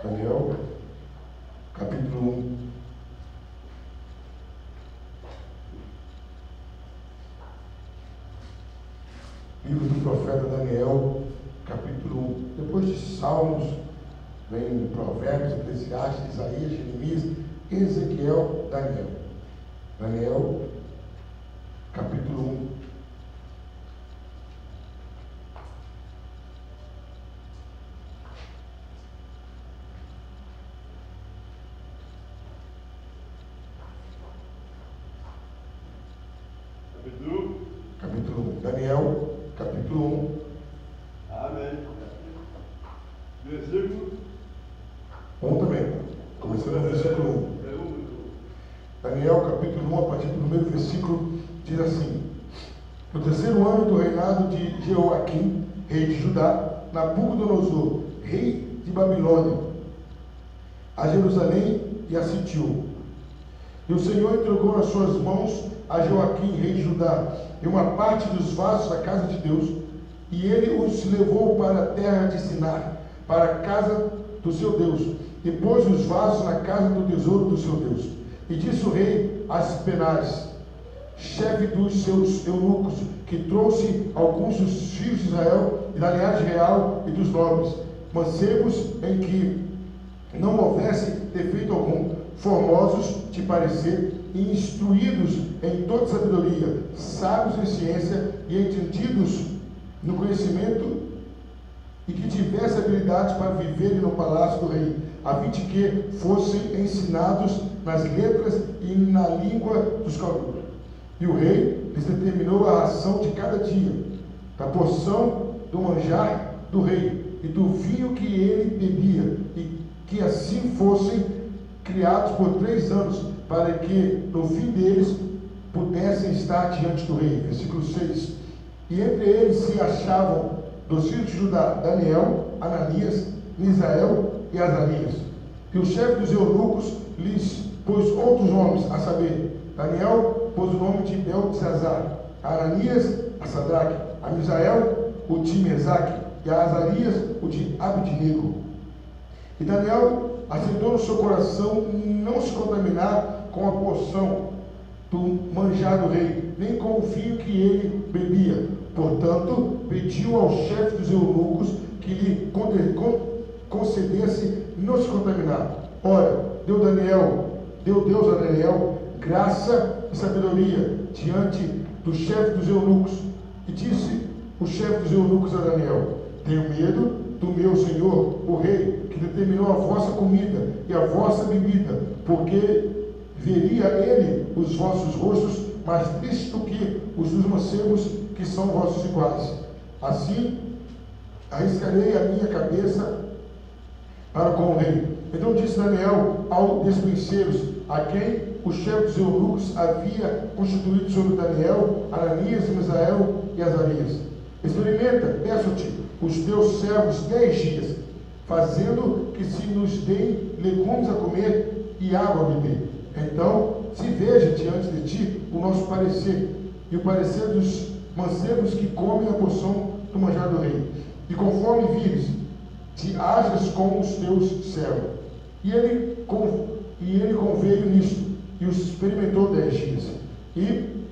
Daniel, capítulo 1. Livro do profeta Daniel, capítulo 1. Depois de Salmos, vem Provérbios, Eclesiastes, Isaías, Jeremias, Ezequiel, Daniel. Daniel, capítulo 1. Capítulo 1. Daniel, capítulo 1. Amém. Versículo 1 também. Começando no versículo 1. Daniel, capítulo 1, a partir do primeiro versículo, diz assim: No terceiro ano do reinado de Jeoaquim, rei de Judá, Nabucodonosor, rei de Babilônia, a Jerusalém e a sitiou. E o Senhor entregou nas suas mãos a Joaquim, rei de Judá, e uma parte dos vasos da casa de Deus, e ele os levou para a terra de Sinar, para a casa do seu Deus, e pôs os vasos na casa do tesouro do seu Deus. E disse o rei a Aspenares, chefe dos seus eunucos, que trouxe alguns dos filhos de Israel, e da linhagem real e dos nobres, mancebos em que não houvesse defeito algum, formosos de parecer, e instruídos em toda sabedoria, sábios em ciência e entendidos no conhecimento, e que tivesse habilidade para viverem no palácio do rei, a fim de que fossem ensinados nas letras e na língua dos caldeus. E o rei lhes determinou a ração de cada dia, da porção do manjar do rei e do vinho que ele bebia, e que assim fossem criados por 3 anos, para que no fim deles pudessem estar diante do rei. Versículo 6. E entre eles se achavam dos filhos de Judá Daniel, Ananias, Misael e Azarias. E o chefe dos eunucos lhes pôs outros nomes, a saber, Daniel pôs o nome de Beltesazar, a Ananias a Sadraque, a Misael o de Mesaque, e a Azarias o de Abednego. E Daniel aceitou no seu coração não se contaminar com a porção do manjar do rei, nem com o vinho que ele bebia. Portanto, pediu ao chefe dos eunucos que lhe concedesse não se contaminar. Ora, deu Deus a Daniel graça e sabedoria diante do chefe dos eunucos. E disse o chefe dos eunucos a Daniel: tenho medo do meu senhor, o rei, que determinou a vossa comida e a vossa bebida, porque veria ele os vossos rostos mais tristes do que os dos mancebos que são vossos iguais. Assim, arriscarei a minha cabeça para com o rei. Então disse Daniel aos despenseiros, a quem o chefe dos eunucos havia constituído sobre Daniel, Ananias, Misael e Azarias: experimenta, peço-te, os teus servos 10 dias, fazendo que se nos deem legumes a comer e água a beber. Então se veja diante de ti o nosso parecer, e o parecer dos mancebos que comem a porção do manjar do rei. E conforme vires, te ajas com os teus servos. E ele conveio nisto, e os experimentou 10 dias. E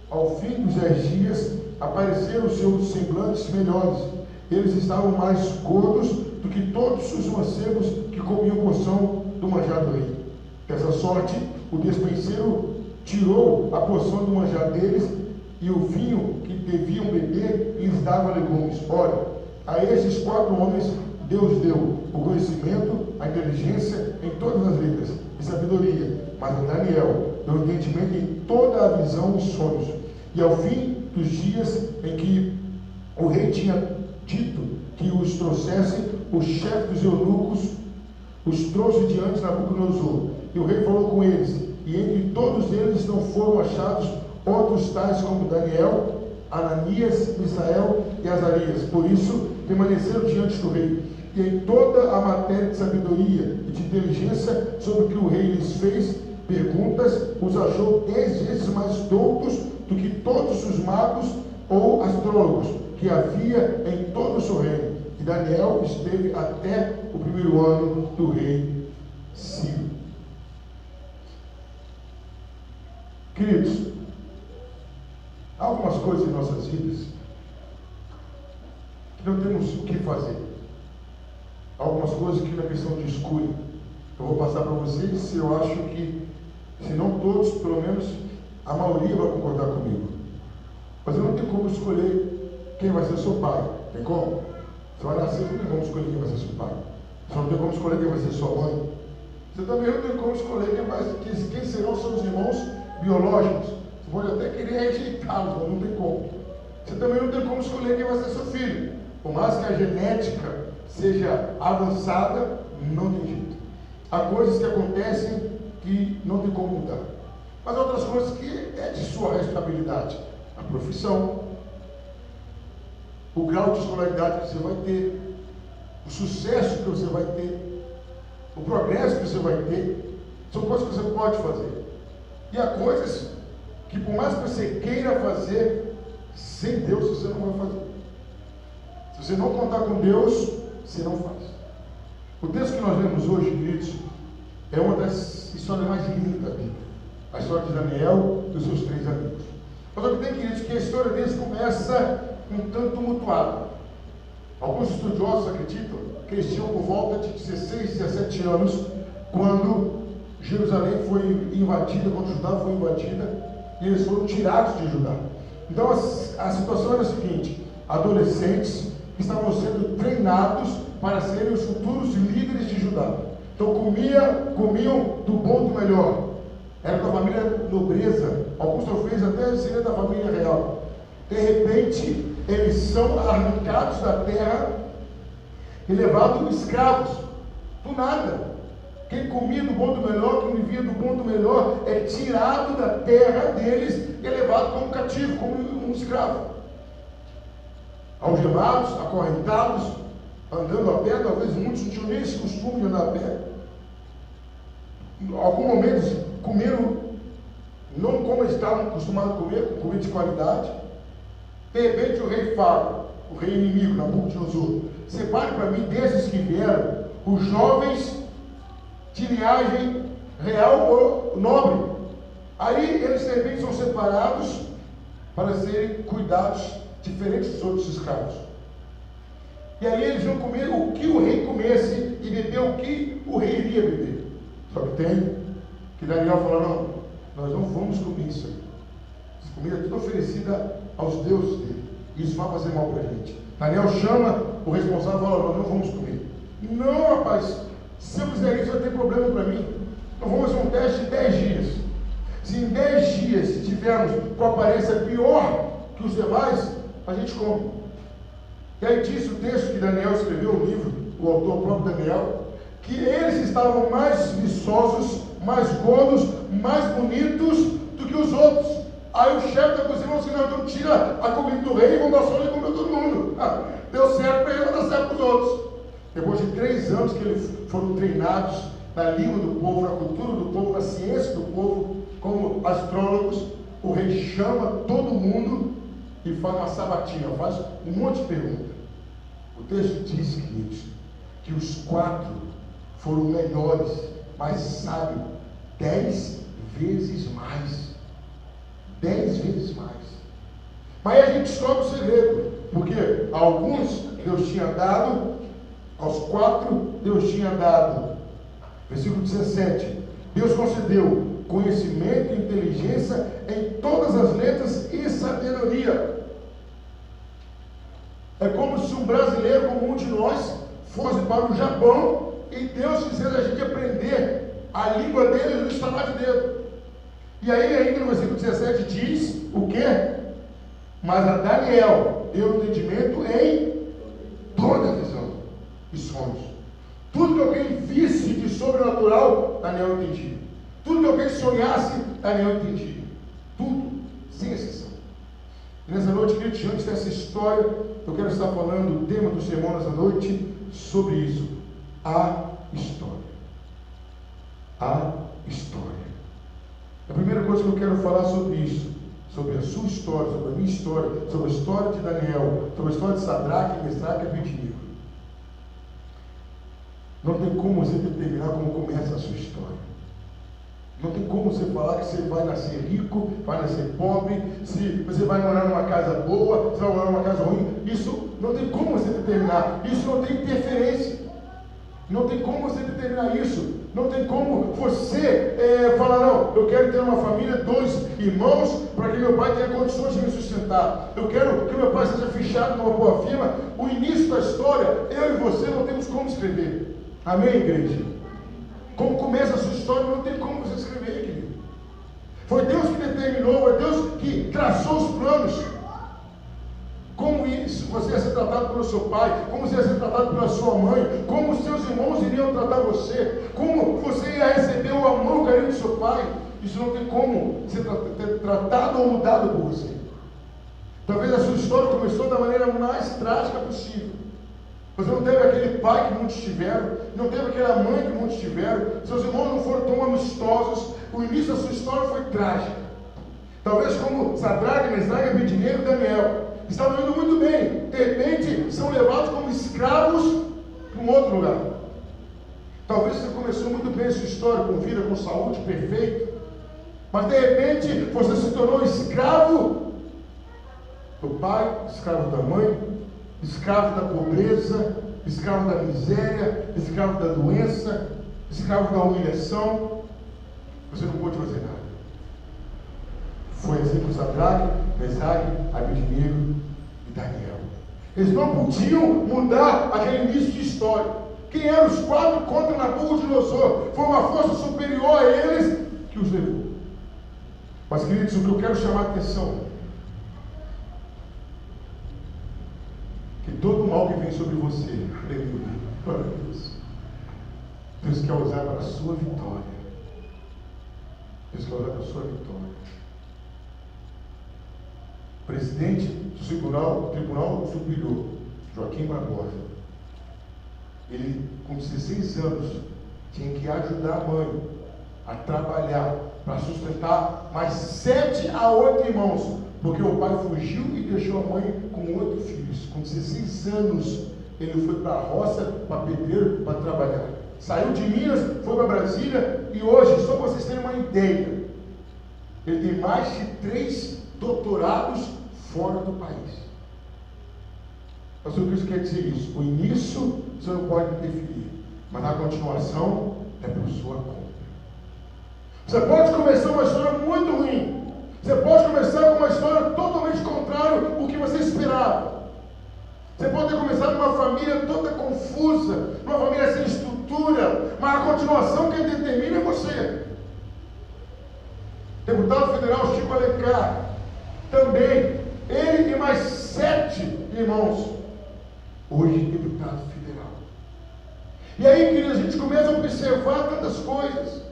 ao fim dos 10 dias, apareceram os seus semblantes melhores. Eles estavam mais gordos do que todos os mancebos que comiam porção do manjar do rei. Dessa sorte, o despenseiro tirou a porção do manjar deles, e o vinho que deviam beber lhes dava legumes. Ora, a estes 4 homens Deus deu o conhecimento, a inteligência em todas as letras e sabedoria, mas a Daniel deu entendimento em toda a visão e sonhos. E ao fim dos dias em que o rei tinha dito que os trouxessem, o chefe dos eunucos os trouxe diante de Nabucodonosor. E o rei falou com eles, e entre todos eles não foram achados outros tais como Daniel, Ananias, Misael e Azarias. Por isso permaneceram diante do rei. E em toda a matéria de sabedoria e de inteligência sobre o que o rei lhes fez perguntas, os achou 10 vezes mais doutos do que todos os magos ou astrólogos que havia em todo o seu reino. E Daniel esteve até o primeiro ano do rei Ciro. Queridos, há algumas coisas em nossas vidas que não temos o que fazer. Há algumas coisas que não é questão de escolha. Eu vou passar para vocês se eu acho que, se não todos, pelo menos a maioria vai concordar comigo. Mas eu não tenho como escolher quem vai ser seu pai. Tem como? Você vai nascer, você não tem como escolher quem vai ser seu pai. Você não tem como escolher quem vai ser sua mãe. Você também não tem como escolher quem serão seus irmãos biológicos. Você pode até querer rejeitá-los, mas não tem como. Você também não tem como escolher quem vai ser seu filho. Por mais que a genética seja avançada, não tem jeito. Há coisas que acontecem que não tem como mudar. Mas outras coisas que é de sua responsabilidade. A profissão, o grau de escolaridade que você vai ter, o sucesso que você vai ter, o progresso que você vai ter, são coisas que você pode fazer. E há coisas que, por mais que você queira fazer, sem Deus você não vai fazer. Se você não contar com Deus, você não faz. O texto que nós lemos hoje, queridos, é uma das histórias mais lindas da Bíblia. A história de Daniel e os seus 3 amigos. Mas o que tem, queridos, que a história deles começa um tanto tumultuada. Alguns estudiosos acreditam que eles tinham por volta de 16, 17 anos, quando Jerusalém foi invadida, quando Judá foi invadida, e eles foram tirados de Judá. Então a situação era a seguinte: adolescentes que estavam sendo treinados para serem os futuros líderes de Judá. Então comiam do bom do melhor. Era da família nobreza. Alguns talvez até seriam da família real. De repente, eles são arrancados da terra e levados escravos. Do nada. Quem comia do bom do melhor, quem vivia do bom do melhor, é tirado da terra deles e é levado como cativo, como um escravo. Algemados, acorrentados, andando a pé. Talvez muitos não tinham nem esse costume de andar a pé. Em alguns momentos comeram não como eles estavam acostumados a comer, com comida de qualidade. De repente o rei fala, o rei inimigo, Nabucodonosor: separe para mim desses que vieram os jovens de linhagem real ou nobre. Aí eles de repente são separados para serem cuidados diferentes dos outros escravos. E aí eles vão comer o que o rei comesse e beber o que o rei iria beber. Só que tem que Daniel falou: não, nós não vamos comer isso aí. Essa comida é tudo oferecida aos deuses dele. Isso vai fazer mal para a gente. Daniel chama o responsável e fala: nós não vamos comer. Não, rapaz, se eu fizer isso vai ter problema para mim. Então vamos fazer um teste de 10 dias. Se em 10 dias tivermos com aparência pior que os demais, a gente come. E aí diz o texto que Daniel escreveu o livro, o autor próprio Daniel, que eles estavam mais viçosos, mais gordos, mais bonitos do que os outros. Aí o chefe da cozinha falou assim: não, então tira a comida do rei e vão dar só ele comer todo mundo. Deu certo para ele, vai dar certo para os outros. Depois de 3 anos que eles foram treinados na língua do povo, na cultura do povo, na ciência do povo, como astrólogos, o rei chama todo mundo e faz uma sabatina, faz um monte de perguntas. O texto diz, queridos, que os 4 foram melhores, mais sábios, 10 vezes mais. 10 vezes mais. Mas aí a gente descobre o segredo, porque a alguns Deus tinha dado, aos 4 Deus tinha dado, versículo 17, Deus concedeu conhecimento e inteligência em todas as letras e sabedoria. É como se um brasileiro como um de nós fosse para o Japão e Deus fizesse a gente aprender a língua deles no estalar de dedo. E aí ainda no versículo 17 diz o quê? Mas a Daniel deu entendimento em toda a visão e sonhos. Tudo que alguém visse de sobrenatural, Daniel entendia. Tudo que alguém sonhasse, Daniel entendia. Tudo, sem exceção. E nessa noite, querido, diante dessa história, eu quero estar falando, o tema do sermão nessa noite, sobre isso. A história. A história. A primeira coisa que eu quero falar sobre isso, sobre a sua história, sobre a minha história, sobre a história de Daniel, sobre a história de Sadraque, Mesaque e Abednego. Não tem como você determinar como começa a sua história. Não tem como você falar que você vai nascer rico, vai nascer pobre, se você vai morar numa casa boa, você vai morar numa casa ruim. Isso não tem como você determinar. Isso não tem interferência. Não tem como você determinar isso. Não tem como você falar, não, eu quero ter uma família, 2 irmãos, para que meu pai tenha condições de me sustentar. Eu quero que meu pai seja fichado numa boa firma. O início da história, eu e você não temos como escrever. Amém, igreja? Como começa a sua história, não tem como você escrever, querido. Foi Deus que determinou, foi Deus que traçou os planos. Como você ia ser tratado pelo seu pai, como você ia ser tratado pela sua mãe, como os seus irmãos iriam tratar você, como você ia receber o amor, o carinho do seu pai. Isso não tem como ser tratado ou mudado por você. Talvez a sua história começou da maneira mais trágica possível. Você não teve aquele pai que muitos tiveram, não teve aquela mãe que muitos tiveram, seus irmãos não foram tão amistosos, o início da sua história foi trágico. Talvez como Sadraque, Mesaque, Abednego e Daniel, estavam indo muito bem, de repente são levados como escravos para um outro lugar. Talvez você começou muito bem a sua história, com vida, com saúde, perfeito, mas de repente você se tornou escravo do pai, escravo da mãe, escravo da pobreza, escravo da miséria, escravo da doença, escravo da humilhação. Você não pôde fazer nada. Foi assim com Sadraque, Mesaque, Abednego e Daniel. Eles não podiam mudar aquele início de história. Quem eram os 4 contra Nabucodonosor? Foi uma força superior a eles que os levou. Mas, queridos, o que eu quero chamar a atenção, que todo mal que vem sobre você, aleluia, glória a Deus, Deus quer usar para a sua vitória. Deus quer usar para a sua vitória. O presidente do Tribunal Superior, Joaquim Barbosa, ele, com 16 anos, tinha que ajudar a mãe a trabalhar para sustentar mais 7 a 8 irmãos, porque o pai fugiu e deixou a mãe com 8 filhos. Com 16 anos, ele foi para a roça, para pedreiro, para trabalhar. Saiu de Minas, foi para Brasília, e hoje, só para vocês terem uma ideia, ele tem mais de 3 doutorados fora do país. Pastor, o que isso quer dizer isso? O início você não pode interferir, mas a continuação é por sua conta. Você pode começar uma história muito ruim. Você pode começar com uma história totalmente contrária ao que você esperava. Você pode ter começado numa família toda confusa, numa família sem estrutura, mas a continuação quem determina é você. Deputado federal Chico Alencar, também, ele e mais 7 irmãos, hoje deputado federal. E aí, queridos, a gente começa a observar tantas coisas.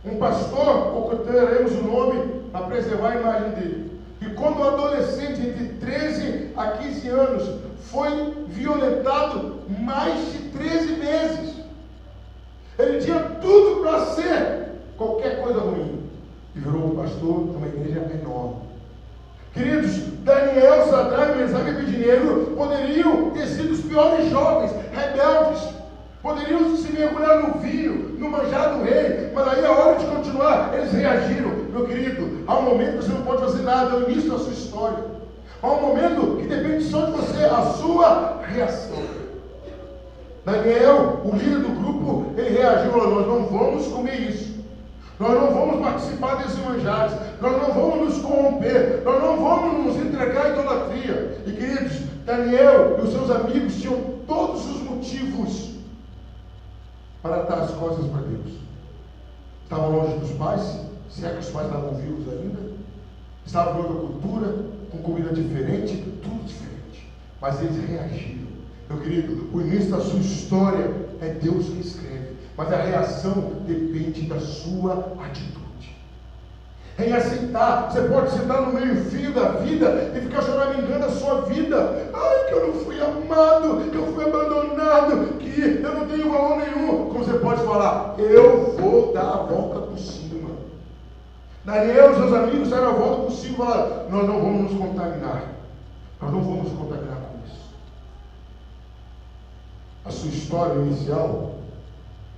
Um pastor, teremos o nome para preservar a imagem dele, que quando um adolescente entre 13 a 15 anos foi violentado mais de 13 vezes, ele tinha tudo para ser qualquer coisa ruim, e virou um pastor de uma igreja enorme. Queridos, Daniel, Sadraque, Mesaque e Abednego poderiam ter sido os piores jovens, rebeldes, poderiam se mergulhar no vinho, no manjar do rei, mas aí a hora de continuar, eles reagiram. Meu querido, há um momento que você não pode fazer nada, é o início da sua história. Há um momento que depende só de você, a sua reação. Daniel, o líder do grupo, ele reagiu, falou, nós não vamos comer isso. Nós não vamos participar desses manjares, nós não vamos nos corromper, nós não vamos nos entregar à idolatria. E queridos, Daniel e os seus amigos tinham todos os motivos para dar as costas para Deus. Estavam longe dos pais, se é que os pais estavam vivos ainda, estavam em outra cultura, com comida diferente, tudo diferente, mas eles reagiram. Meu querido, o início da sua história é Deus que escreve, mas a reação depende da sua atitude. Em aceitar, você pode sentar no meio-fio da vida e ficar choramingando a sua vida. Ai, que eu não fui amado, que eu fui abandonado, que eu não tenho valor nenhum. Como você pode falar, eu vou dar a volta por cima. Daniel e seus amigos deram a volta por cima e falaram, nós não vamos nos contaminar. Nós não vamos nos contaminar com isso. A sua história inicial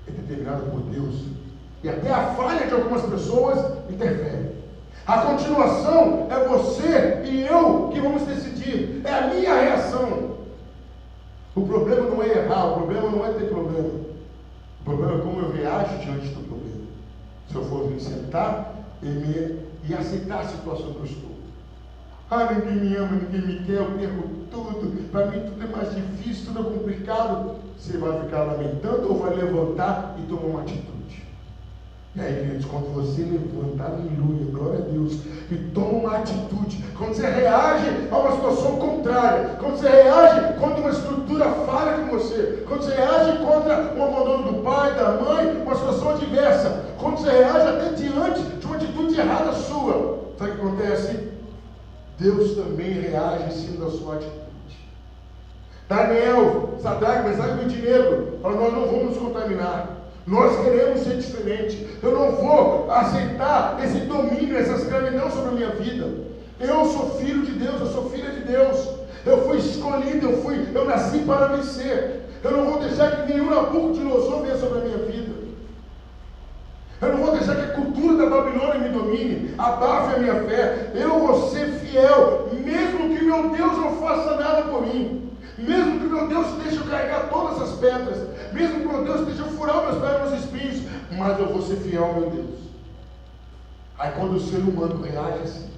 é determinada por Deus. E até a falha de algumas pessoas interfere. A continuação é você e eu que vamos decidir. É a minha reação. O problema não é errar, o problema não é ter problema. O problema é como eu reajo diante do problema. Se eu for me sentar e aceitar a situação que eu estou. Ninguém me ama, ninguém me quer, eu perco tudo. Para mim tudo é mais difícil, tudo é complicado. Você vai ficar lamentando ou vai levantar e tomar uma atitude? E aí, queridos, quando você levanta, aleluia, glória a Deus, e toma uma atitude, quando você reage a uma situação contrária, quando você reage contra uma estrutura falha com você, quando você reage contra o abandono do pai, da mãe, uma situação adversa, quando você reage até diante de uma atitude errada sua, sabe o que acontece? Deus também reage em cima da sua atitude. Daniel, Sadraque, Mesaque e Abednego falaram: nós não vamos nos contaminar. Nós queremos ser diferente. Eu não vou aceitar esse domínio, essa escravidão sobre a minha vida. Eu sou filho de Deus, eu sou filha de Deus. Eu fui escolhido, eu nasci para vencer. Eu não vou deixar que nenhum Nabucodonosor venha sobre a minha vida. Eu não vou deixar que a cultura da Babilônia me domine, abafe a minha fé. Eu vou ser fiel, mesmo que meu Deus não faça nada por mim. Mesmo que meu Deus deixe eu carregar todas as pedras, mesmo que meu Deus deixe eu furar meus pés nos espinhos, mas eu vou ser fiel ao meu Deus. Aí quando o ser humano reage assim,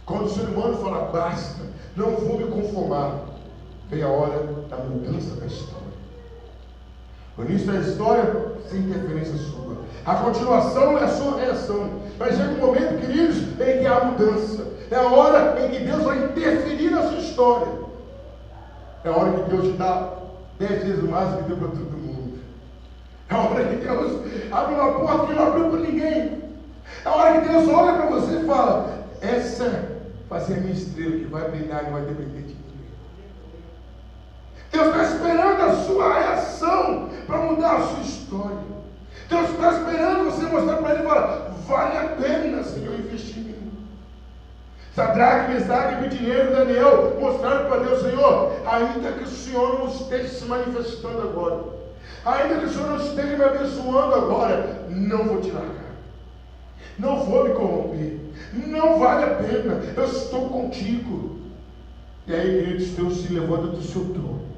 quando o ser humano fala: basta, não vou me conformar, vem a hora da mudança da história. O início da história, sem interferência sua. A continuação é a sua reação. Mas chega um momento, queridos, em que há mudança. É a hora em que Deus vai interferir na sua história. É a hora que Deus te dá 10 vezes mais do que deu para todo mundo. É a hora que Deus abre uma porta que não abriu para ninguém. É a hora que Deus olha para você e fala: essa vai ser a minha estrela que vai brilhar e não vai depender de ninguém. Deus está esperando a sua reação para mudar a sua história. Deus está esperando você mostrar para Ele e falar: vale a pena, Senhor, investir em mim. Sadraque, Mesaque, Abednego e Daniel mostraram para Deus: Senhor, ainda que o Senhor não esteja se manifestando agora, ainda que o Senhor não esteja me abençoando agora, não vou te largar, não vou me corromper, não vale a pena, eu estou contigo. E aí, queridos, Deus se levanta do seu trono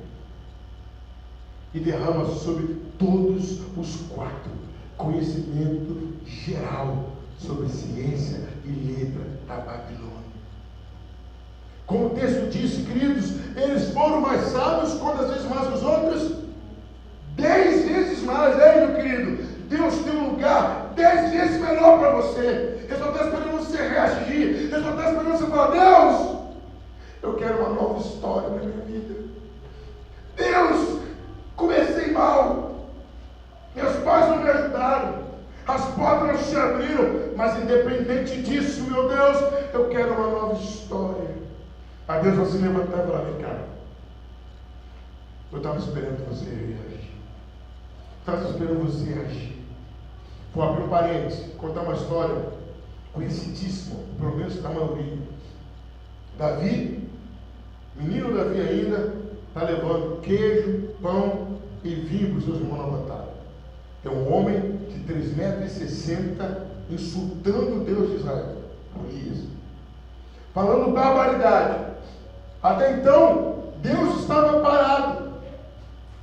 e derrama sobre todos os quatro conhecimento geral sobre ciência e letra da Babilônia. Como o texto disse, queridos, eles foram mais sábios, quantas vezes mais que os outros? 10 vezes mais. Ei, meu querido, Deus tem um lugar 10 vezes melhor para você. Ele só está esperando você reagir. Ele só está esperando você falar: Deus, eu quero uma nova história na minha vida. Deus, comecei mal, meus pais não me ajudaram, as portas não se abriram, mas independente disso, meu Deus, eu quero uma nova história. Aí Deus vai se levantar e falar: vem cá, eu estava esperando você reagir, estava esperando você agir. Vou abrir um parênteses, contar uma história conhecidíssima, pelo menos da maioria. Davi, menino Davi ainda, está levando queijo, pão e vinho para os seus irmãos na batalha. É um homem de 3,60 metros insultando o Deus de Israel, Golias, falando barbaridade. Até então, Deus estava parado.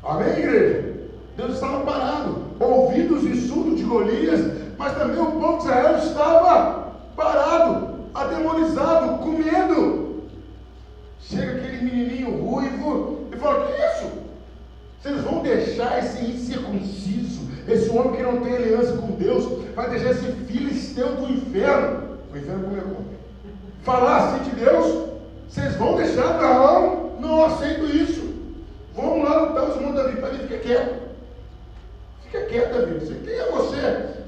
Amém, igreja? Deus estava parado, ouvindo os insultos de Golias, mas também o povo de Israel estava parado, atemorizado, com medo. Chega aquele menininho ruivo e fala: que isso? Vocês vão deixar esse incircunciso, esse homem que não tem aliança com Deus, vai deixar esse filisteu do inferno, o inferno como é bom, falar assim de Deus? Vocês vão deixar? Não, não aceito isso. Vamos lá lutar. Os irmãos Davi: Davi, fica quieto. Fica quieto, Davi. Quem é você?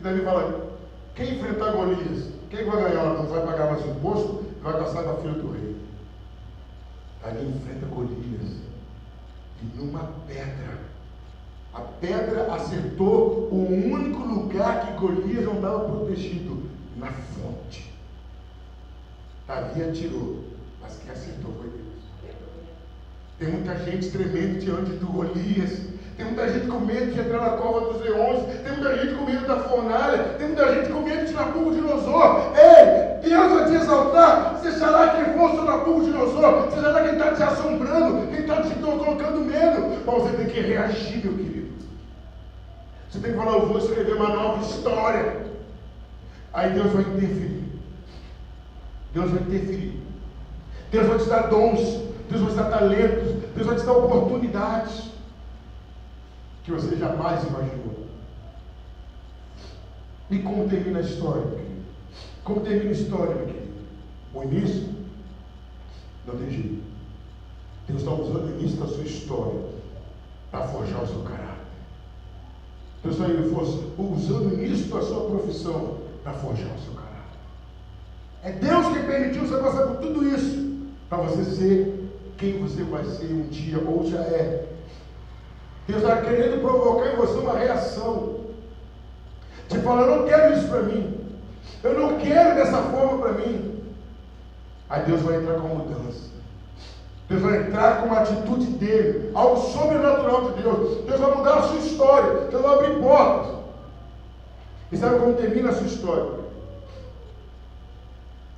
E Davi fala: quem enfrentar Golias, quem vai ganhar? Não vai pagar mais imposto, vai passar da filha do rei. Davi enfrenta Golias, e numa pedra, a pedra acertou o único lugar que Golias não estava protegido, na fonte. Davi atirou, mas quem acertou foi Deus. Tem muita gente tremendo diante do Golias. Tem muita gente com medo de entrar na cova dos leões. Tem muita gente com medo da fornalha. Tem muita gente com medo de Nabucodonosor. Ei, Deus vai te exaltar. Você será quem for o seu Nabucodonosor. Você será quem está te assombrando. Quem está te colocando medo. Mas você tem que reagir, meu querido. Você tem que falar, eu vou escrever uma nova história. Aí Deus vai interferir. Deus vai interferir. Deus vai te dar dons. Deus vai te dar talentos. Deus vai te dar oportunidades que você jamais imaginou. E como termina a história, meu querido? Como termina a história, meu querido? O início não tem jeito. Deus está usando o início da sua história para forjar o seu caráter. Deus está usando o início da sua profissão para forjar o seu caráter. É Deus que permitiu você passar por tudo isso para você ser quem você vai ser um dia, ou já é. Deus está querendo provocar em você uma reação. Te falar, eu não quero isso para mim. Eu não quero dessa forma para mim. Aí Deus vai entrar com a mudança. Deus vai entrar com a atitude dele. Algo sobrenatural de Deus. Deus vai mudar a sua história. Deus vai abrir portas. E sabe como termina a sua história?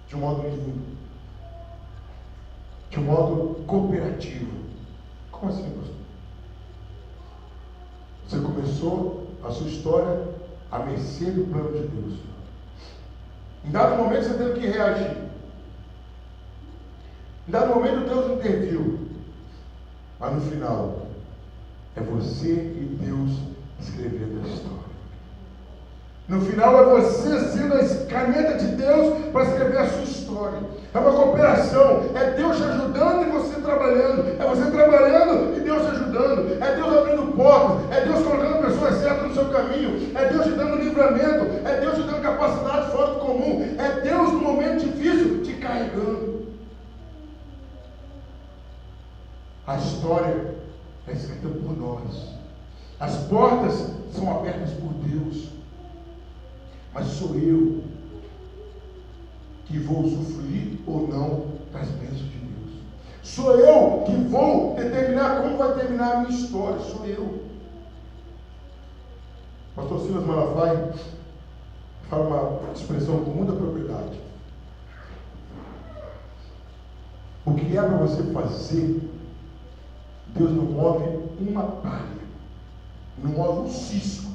De um modo lindo. De um modo cooperativo. Como assim, pastor? Você começou a sua história à mercê do plano de Deus. Em dado momento você teve que reagir. Em dado momento Deus interviu. Mas no final, é você e Deus escrevendo a história. No final é você sendo a caneta de Deus para escrever a sua história. É uma cooperação. É Deus te ajudando e você trabalhando. É você trabalhando e Deus te ajudando. É Deus abrindo portas. É Deus colocando pessoas certas no seu caminho. É Deus te dando livramento. É Deus te dando capacidade fora do comum. É Deus no momento difícil te carregando. A história é escrita por nós. As portas são abertas por Deus. Mas sou eu que vou usufruir ou não das bênçãos de Deus. Sou eu que vou determinar como vai terminar a minha história. Sou eu. Pastor Silas Malafaia fala uma expressão com muita propriedade. O que é para você fazer, Deus não move uma palha, não move um cisco.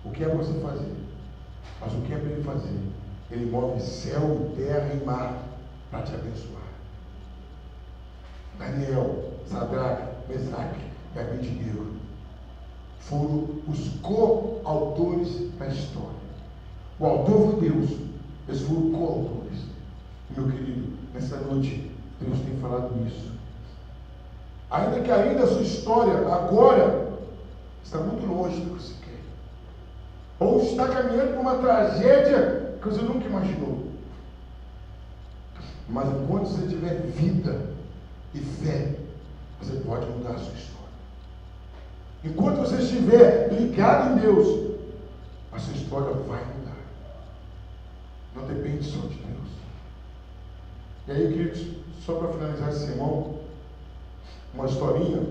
O que é para você fazer? Mas o que é para ele fazer? Ele move céu, terra e mar para te abençoar. Daniel, Sadraque, Mesaque e Abednego foram os coautores da história. O autor foi Deus, eles foram coautores. Meu querido, nessa noite, Deus tem falado isso. Ainda que a sua história agora está muito longe do que você quer. Ou está caminhando por uma tragédia que você nunca imaginou. Mas enquanto você tiver vida e fé, você pode mudar a sua história. Enquanto você estiver ligado em Deus, a sua história vai mudar. Não depende só de Deus. E aí, queridos, só para finalizar esse sermão, uma historinha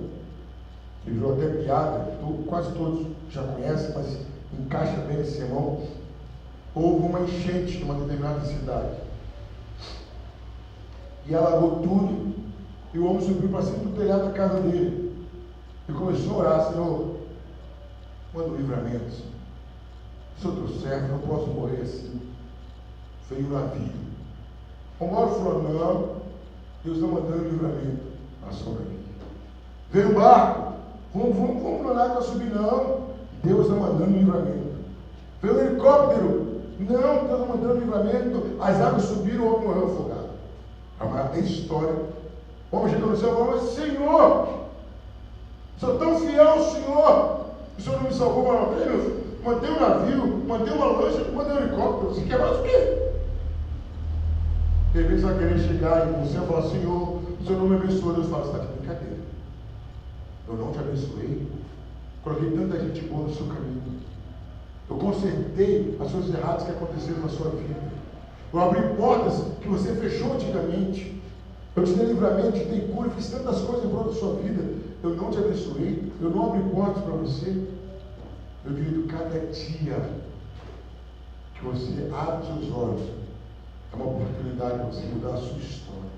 que virou até piada, quase todos já conhecem, mas encaixa bem nesse sermão. Houve uma enchente numa determinada cidade. E ela alagou tudo, e o homem subiu para cima do telhado da casa dele. E começou a orar: Senhor, manda um livramento. Sou teu servo, não posso morrer assim. Veio o navio. O Mauro falou: não, Deus está mandando livramento. Passou para mim. Veio o barco. Vamos lá para subir. Não, Deus está mandando livramento. Veio o helicóptero. Não, Deus está mandando livramento. As águas subiram, o homem morreu afogado. A história. O homem chegou no céu e falou: Senhor, sou tão fiel ao Senhor. O Senhor não me salvou para uma vez. Mandei um navio, mandei uma lancha, mandei um helicóptero. Você quer mais o quê? De repente você vai querer chegar e você vai falar: Senhor, o Senhor não me abençoou. Deus fala: você está de brincadeira. Eu não te abençoei. Coloquei tanta gente boa no seu caminho. Eu consertei as coisas erradas que aconteceram na sua vida. Eu abri portas que você fechou antigamente. Eu te dei livramento, eu te dei cura, fiz tantas coisas em prol da sua vida. Eu não te abençoei, eu não abri portas para você. Meu querido, cada dia que você abre seus olhos, é uma oportunidade de você mudar a sua história.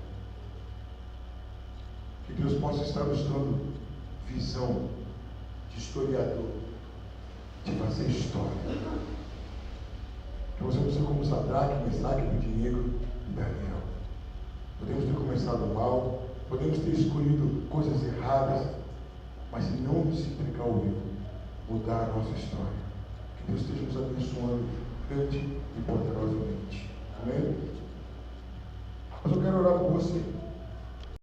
Que Deus possa estar nos dando visão de historiador, de fazer história. Que você não seja como Sadraque, Mesaque, Abednego e Daniel. Podemos ter começado mal, podemos ter escolhido coisas erradas, mas se não nos entregar ao erro, mudar a nossa história. Que Deus esteja nos abençoando grande e poderosamente. Amém? Mas eu quero orar por você.